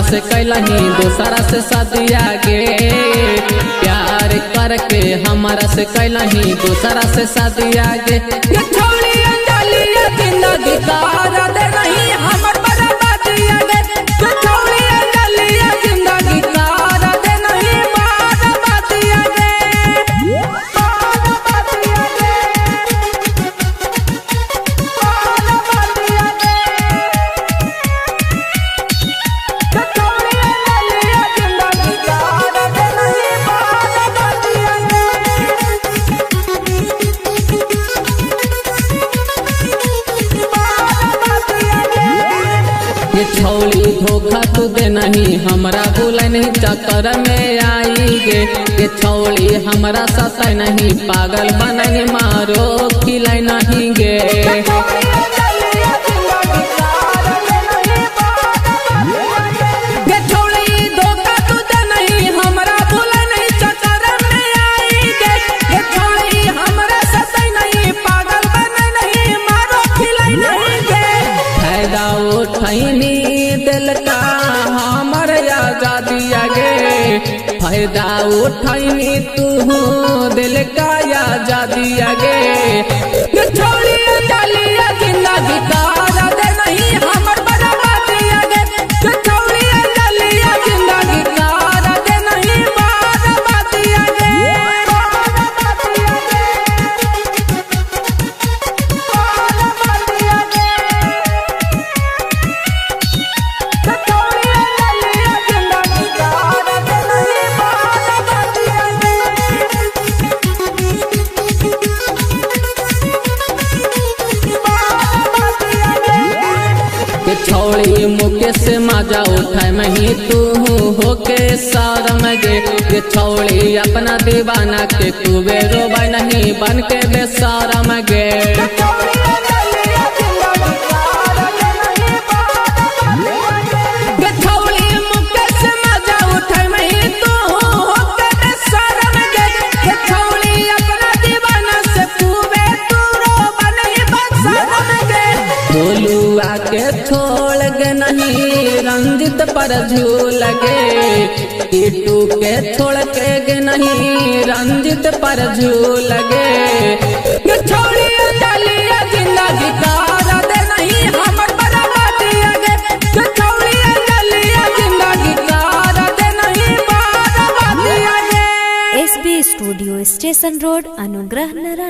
से कैलही दूसरा से शादिया गे। प्यार करके हमारा से कैलही दूसरा से शादिया गे। ये छोड़ी अंजलि जिंदगी तारा दे नहीं हमर बर्बादिया गे। ये छोड़ी अंजलि जिंदगी तारा दे नहीं बर्बादिया गे। ये छौली धोखा तू दे नहीं हमरा भूल नहीं चक्कर में आई गे। ये छौली हमरा सताई नहीं पागल बननी मारो खिलाई नहीं गे। दिल का हमर आजादिया गे। फायदा उठैनी तू दिल का आजादिया गे। ये छोड़ी अंजलि जिंदगी तारा दे नहीं हमर बर्बादिया गे। ये छोड़ी अंजलि जिंदगी तारा दे नहीं बर्बादिया गे। छौड़ी मुके से मजा उठाए मही तू होके सारम गे। ये छौड़ी अपना दीवाना के तू बेरो नहीं बन के बेसारम गे। बोलुआ के छोड़ गे नहीं रंजित पर झूल गे। टीटू के छोड़ के गे नहीं रंजित पर झूल गे। ये छोड़ी अंजलि जिंदगी तारा दे नहीं हमर बर्बादिया गे। ये छोड़ी अंजलि जिंदगी तारा दे नहीं बर्बादिया गे। SB studio station road Anugrah Narayan.